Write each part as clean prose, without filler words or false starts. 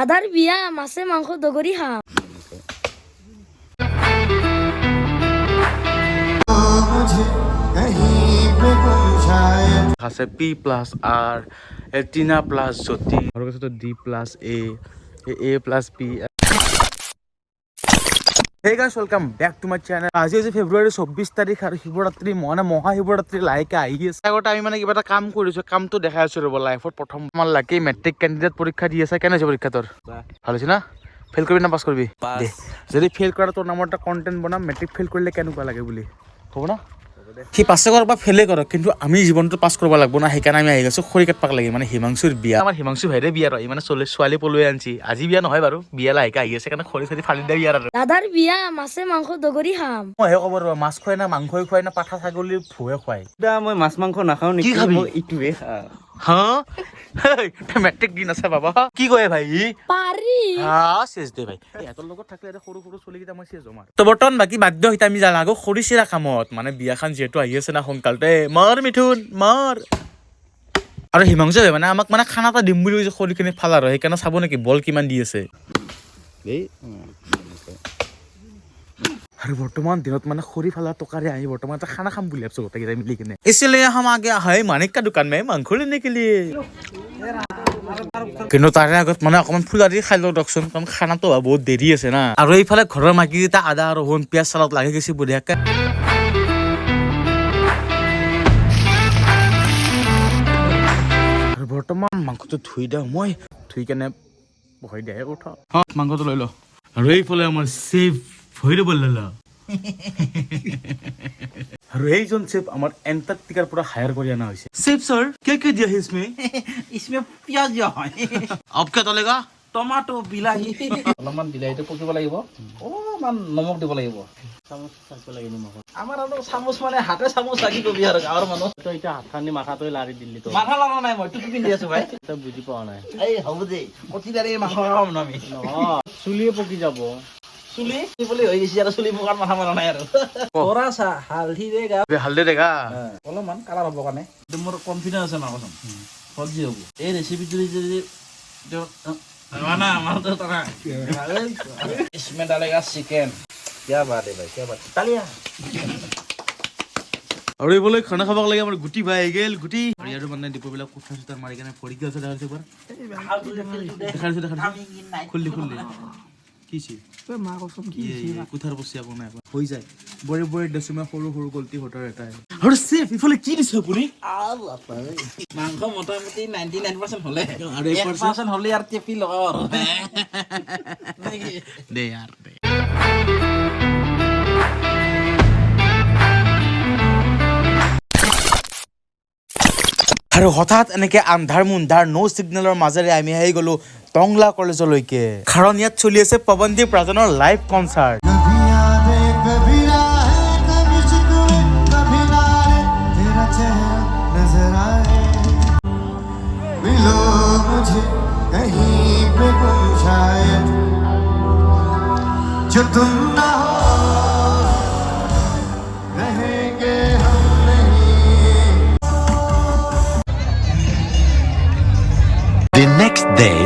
দাদার বিয়া মাছে মাংস দগরি খাম। আছে P plus R, Tina plus Jyoti, और कैसे तो D plus A plus P। Hey guys, welcome back to my channel. আজি হৈছে ফেব্ৰুৱাৰী 24 তাৰিখ আৰু শিৱৰাত্ৰি মানে মহা শিৱৰাত্ৰি লাহেকে আহি আছে। আগতে আমি মানে কিবা এটা কাম কৰিছো, কামটো দেখাই আছো ৰব লাইফত প্ৰথম আমাৰ লাকি মেট্ৰিক কেণ্ডিডেট পৰীক্ষা দি আছে। কেনে হৈছে পৰীক্ষা তোৰ? ভাল হৈছে না? ফেল কৰিবি না পাছ কৰিবি? যদি ফেল কৰা তোৰ নামৰ এটা কণ্টেণ্ট বনাম, মেট্ৰিক ফেল কৰিলে কেনেকুৱা লাগে বুলি হ'ব না? সি পাছে কৰক বা ফেলে কৰক, কিন্তু আমি জীৱনটো পাছ কৰিব লাগিব না। সেইকাৰণে আমি আহি গৈছো খৰি কাটপাক লাগে মানে হিমাংশুৰ বিয়া। আমাৰ হিমাংশু ভাইৰে বিয়া ৰয় মানে ছোৱালী পলুৱাই আনছি। আজি বিয়া নহয় বাৰু, বিয়া লাহেকে আহি আছে কাৰণে খৰি চৰি ফালি দিয়া বিয়াৰ আৰু। দাদাৰ বিয়া মাছে মাংস দগৰি খাম। মই হে ক'ব ৰবা, মাছ খুৱাই না মাংসই খুৱাই না পাঠা ছাগলী ভুৱে খুৱাই? মই মাছ মাংস নাখাওঁ নেকি? মই ইটোৱে হা মেট্ৰিক দিন আছে বাবা। কি কয় ভাই? পাৰি চেজ দে ভাই। এহঁতৰ লগত থাকিলে সৰু সৰু চলিকেইটা মই চেজ হম। তো বৰ্তমান বাকী বাধ্য হৈতা আমি যাম আকৌ খৰি চিৰা কামত, মানে বিয়াখন যিহেতু আহি আছে না সোনকালতে। মৰ মিথুন মৰ। আৰু হিমাংশু মানে আমাক মানে খানা এটা দিম বুলি কৈছে খৰিখিনি ফালাৰ, সেইকাৰণে চাব নেকি বল কিমান দি আছে। আৰু বৰ্তমান দিনত মানে খৰি ফালা টকাৰে আহি বৰ্তমান এটা খানা খাম বুলি ভাবছো গোটেইকেইটা মিলি কিনে। ইছলিয়ে হাম আগে আহে মানিক কা দোকান মে মাংস লেনে কে লিয়ে। কিন্তু তাৰে আগত মানে অকমান ফুলাৰি খাই লওঁ দকচোন, কাৰণ খানাটো বহুত দেৰি আছে না। আৰু এইফালে ঘৰৰ মাইকীকেইটা আদা ৰহুন পিঁয়াজ চালাদ লাগি গৈছে বঢ়িয়াকে। আৰু বৰ্তমান মাংসটো ধুই দিওঁ মই, ধুই কেনে বহাই দিয়ে উঠা। মাংসটো লৈ ল। আৰু এইফালে আমাৰ চেফ ভৈৰৱ লালা। আৰু এইজন চেফ আমাৰ এণ্টাৰ্কটিকাৰ পৰা হায়াৰ কৰি অনা হৈছে। চেফ স্যাৰ क्या क्या दिया है इसमें? इसमें পিয়াজ দিয়া হয়, अब क्या डालेगा? টমাটো, বিলাহী, অলপমান বিলাহীটো পকিব লাগিব, অলপমান নমক দিব লাগিব। চামুচ থাকিব লাগে নিমখত। আমাৰ আৰু চামুচ মানে হাতে চামুচ লাগি কবি আৰু গাঁৱৰ মানুহ। তই এতিয়া হাতখানি মাথাটো লাৰি দিলি তো। মাথা লগা নাই, মই টুপি পিন্ধি আছো ভাই। তই বুজি পোৱা নাই। এই হ'ব দে, কচি দাৰি মাংস খাম আমি। নহয় চুলিয়ে পকি যাব। চুলি বুলি হৈ গৈছে আৰু চুলি পকাৰ মাথা মাৰা নাই আৰু। কৰা চা হালধি দে গা, হালধি দেখা অলপমান কালাৰ হ'ব কাৰণে। মোৰ কনফিডেন্স আছে মাংস চব্জি হ'ব। এই ৰেচিপিটো যদি इसमें डालेगा चिकन। क्या बात है भाई, क्या बात। तालियां। আৰু এইফালে খানা খাব লাগে আমাৰ গুটি ভাই আহি গেল। গুটি আৰু মানে দীপবিলাক কোঠা চোঠাৰ মাৰি কেনে ভৰি গেল আছে দেখাইছে একবাৰ। দেখাইছে খুললি কিছি মা কসম কি কোঠাৰ বস্তু একো নাই হৈ যায়। বৰে বৰে দেচুমে সৰু সৰু গলতি হতৰ এটাই। আৰু চেফ ইফালে কি দিছে আপুনি? মাংস মোটামুটি 99% হলে আৰু 1% হলে আৰু টেপি লগাও আৰু দে यार দে। আৰু হঠাৎ এনেকে আন্ধাৰ মুন্ধাৰ নো চিগনেলৰ মাজেৰে আমি আহি গলো টংলা কলেজলৈকে, কাৰণ ইয়াত চলি আছে পৱনদীপ ৰাজনৰ live concert. The next day.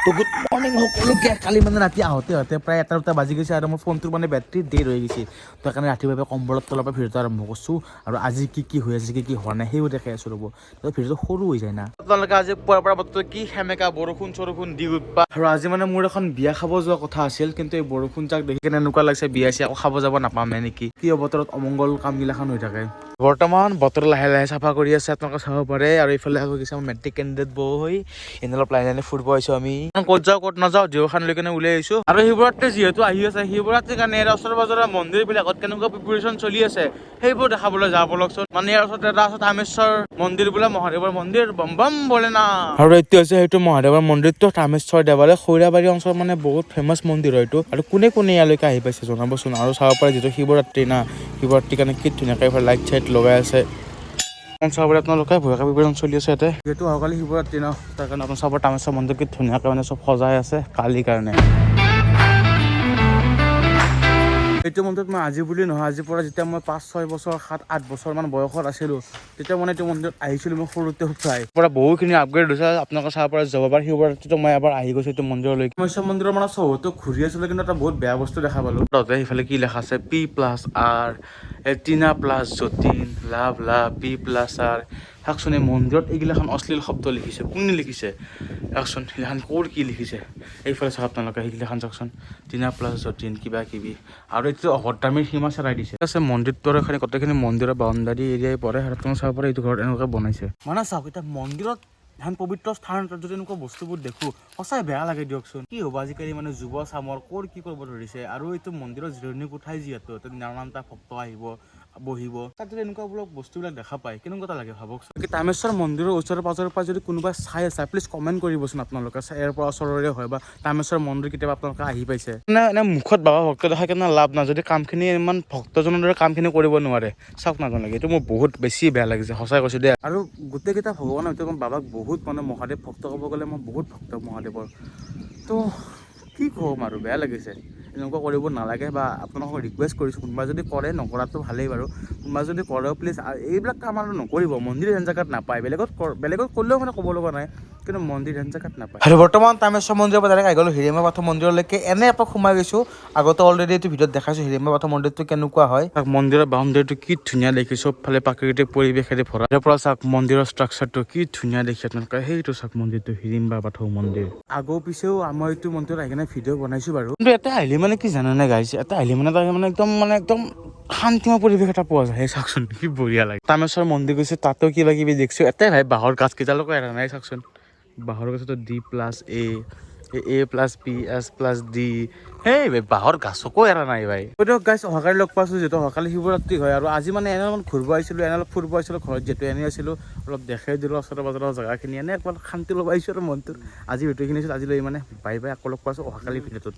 তো গুড মৰ্ণিং সকলোকে। কালি মানে ৰাতি আহোঁতে প্ৰায় 1টা বাজি গৈছে আৰু মোৰ ফোনটোৰ মানে বেটাৰী ডেড হৈ গৈছে। তো সেইকাৰণে ৰাতিপুৱা কম্বলৰ তলৰ পৰা ভিডিঅ'টো আৰম্ভ কৰিছোঁ। আৰু আজি কি হৈ আছে কি হোৱা নাই সেইবোৰ দেখাই আছোঁ ৰ'ব। তো ভিডিঅ'টো সৰু হৈ যায় না। আপোনালোকে আজি পুৱাৰ পৰা বতৰ কি সেমেকা বৰষুণ চৰষুণ দি উৎপাত। আৰু আজি মানে মোৰ এখন বিয়া খাব যোৱা কথা আছিল, কিন্তু এই বৰষুণ যাক দেখি কেনে এনেকুৱা লাগিছে বিয়া চিয়া আকৌ খাব যাব নাপামে নেকি। কি বতৰত অমংগল কামগিলাখন হৈ থাকে। বৰ্তমান বতৰ লাহে লাহে চাফা কৰি আছে, আপোনালোকে চাব পাৰে। আৰু এইফালে হৈ গৈছে আমাৰ মেট্ৰিক কেণ্ডিডেট বৌ হৈ এনে অলপ লাইনে ফুৰিব আহিছোঁ আমি। ক'ত যাওঁ ক'ত নাযাওঁ জিঅ'খান লৈ কেনে ওলাই আহিছোঁ। আৰু শিৱৰাত্ৰি যিহেতু আহি আছে, শিৱৰাত্ৰিৰ কাৰণে ইয়াৰ ওচৰ পাজৰৰ মন্দিৰবিলাকত কেনেকুৱা প্ৰিপেৰেশ্যন চলি আছে সেইবোৰ দেখাবলৈ যাওঁ বলকচোন। মানে ইয়াৰ ওচৰত এটা আছে ৰামেশ্বৰ মন্দিৰ বোলে, মহাদেৱৰ মন্দিৰ বম বম বলে না। আৰু এইটো হৈছে সেইটো মহাদেৱৰ মন্দিৰটো ৰামেশ্বৰ দেৱালয় খৈৰাবাৰী অঞ্চলৰ মানে বহুত ফেমাছ মন্দিৰ হয় এইটো। আৰু কোনে ইয়ালৈকে আহি পাইছে জনাবচোন। আৰু চাব পাৰে যিহেতু শিৱৰাত্ৰি না, শিৱৰাত্ৰিৰ কাৰণে কি ধুনীয়াকৈ লাইট চাইট লগাই আছে। চাবলৈ আপোনালোকে ভয়কা প্ৰিপেৰেশ্যন চলি আছে ইয়াতে। যিহেতু অহাকালি শিৱৰাত্ৰি ন, তাৰ কাৰণে আপোনাৰ চাব ৰামেশ্বৰ মন্দিৰ কি ধুনীয়াকৈ মানে চব সজাই আছে কালিৰ কাৰণে। এইটো মন্দিৰত মই আজি বুলি নহয়, আজিৰ পৰা যেতিয়া মই 5-6 বছৰ 7-8 বছৰমান বয়সত আছিলোঁ তেতিয়া মানে এইটো মন্দিৰত আহিছিলোঁ মই সৰুতে প্ৰায়। পৰা বহুখিনি আপগ্ৰেড হৈছে, আপোনালোকে চাব পৰা যাব পাৰে। শিৱৰাত্ৰিটো মই এবাৰ আহি গৈছোঁ এইটো মন্দিৰলৈকে। মই চব মন্দিৰৰ মানে চহৰটো ঘূৰি আছিলোঁ, কিন্তু এটা বহুত বেয়া বস্তু দেখা পালোঁ। তাতে সিফালে কি লেখা আছে P+R টিনা প্লাছ যতীন লাভ লাভ P+R। চাওকচোন এই মন্দিৰত এইগিলাখন অশ্লীল শব্দ লিখিছে, কোনে লিখিছে চাওকচোন, সেইগিলাখন ক'ৰ কি লিখিছে। এইফালে চাওক আপোনালোকে সেইগিলাখন চাওকচোন টিনা প্লাছ যতীন কিবা কিবি, আৰু এইটো অভদ্ৰামীৰ সীমা চেৰাই দিছে। আছে মন্দিৰটোৰ এখানে গোটেইখিনি মন্দিৰৰ বাউণ্ডাৰী এৰিয়াই পৰে, আৰু তোমাক চাব পাৰে এইটো ঘৰত এনেকুৱা বনাইছে। মানে চাওক এতিয়া মন্দিৰত এখন পবিত্ৰ স্থান এটাত যদি এনেকুৱা বস্তুবোৰ দেখো সঁচাই বেয়া লাগে দিয়কচোন। কি হ'ব আজিকালি মানে যুৱ চামৰ ক'ৰ কি কৰিব ধৰিছে। আৰু এইটো মন্দিৰৰ জিৰণি কোঠাই যিহেতু নানানটা ভক্ত আহিব বহিব, তাত যদি এনেকুৱাবিলাক বস্তুবিলাক দেখা পায় কেনেকুৱা এটা লাগে ভাবকচোন। কামেশ্বৰ মন্দিৰৰ ওচৰে পাজৰে পৰা যদি কোনোবা চাই আছে প্লিজ কমেণ্ট কৰিবচোন আপোনালোকে, ইয়াৰ পৰা ওচৰৰে হয় বা কামেশ্বৰ মন্দিৰ কেতিয়াবা আপোনালোকে আহি পাইছে নে। এনে মুখত বাবা ভক্ত দেখা কেনে লাভ নাই যদি কামখিনি ইমান ভক্তজনৰ দৰে কামখিনি কৰিব নোৱাৰে। চাওক নাজানাগে এইটো মোৰ বহুত বেছি বেয়া লাগিছে, সঁচাই কৈছোঁ দেই। আৰু গোটেইকেইটা ভগৱানৰ ভিতৰত বাবাক বহুত মানে মহাদেৱ ভক্ত ক'ব গ'লে মই বহুত ভক্ত মহাদেৱৰ, তো কি ক'ম আৰু বেয়া লাগিছে। এনেকুৱা কৰিব নালাগে, বা আপোনালোকক ৰিকুৱেষ্ট কৰিছোঁ কোনোবা যদি কৰে নকৰাটো ভালেই বাৰু, কোনোবা যদি কৰেও প্লিজ এইবিলাক কাম আৰু নকৰিব। মন্দিৰ হেন জেগাত নাপায়, বেলেগত কৰিলেও মানে ক'ব লগা নাই, কিন্তু মন্দিৰ হেন জেগাত নাপায়। আৰু বৰ্তমান কামেশ্বৰ মন্দিৰৰ পৰা ডাইৰেক্ট আহি গ'লোঁ হিৰিম্বা পাথৰ মন্দিৰলৈকে। এনে এপাক সোমাই গৈছোঁ, আগতে অলৰেডি এইটো ভিডিঅ'ত দেখাইছোঁ হিৰিম্বা পাথৰ মন্দিৰটো কেনেকুৱা হয়। মন্দিৰৰ বাউণ্ডাৰীটো কি ধুনীয়া দেখি, চবফালে প্ৰাকৃতিক পৰিৱেশেৰে ভৰা। তাৰ পৰা চাওক মন্দিৰৰ ষ্ট্ৰাকচাৰটো কি ধুনীয়া দেখি আপোনালোকে, সেইটো চাওক মন্দিৰটো হিৰিম্বা পাথৰ মন্দিৰ। আগৰ পিছেও মই এইটো মন্দিৰত আহি কিনে ভিডিঅ' বনাইছোঁ বাৰু, কিন্তু এটা আহিলে মানে কি জানেনে গাইছে, এটা আহিলে মানে তাৰ মানে একদম শান্তিময় পৰিৱেশ এটা পোৱা যায়। চাওকচোন কি বঢ়িয়া লাগে। কামেশ্বৰ মন্দিৰ গৈছে, তাতো কিবা কিবি দেখিছোঁ। এটাই ভাই বাঁহৰ গাছ কেইডালকো এৰা নাই চাওকচোন, বাঁহৰ গছতো D+A+P+D, সেই বাঁহৰ গাছকো এৰা নাই ভাই। দিয়ক গাইছ, অহাকালি লগ পাইছোঁ যিহেতু অহাকালি শিৱৰাত্ৰি হয়, আৰু আজি মানে এনে অলপ ঘূৰিব আহিছিলোঁ, এনে অলপ ফুৰিব আহিছিলোঁ ঘৰত যিহেতু এনেই আছিলোঁ, অলপ দেখাই দিলোঁ ওচৰে পাজৰৰ জেগাখিনি, এনে অকমান শান্তি ল'ব আহিছোঁ আৰু মনটোত। আজি ভিডিঅ'খিনি আছিল, আজিলৈ মানে বাই বাই, আকৌ লগ পাইছোঁ অহাকালি ভিডিঅ'টোত।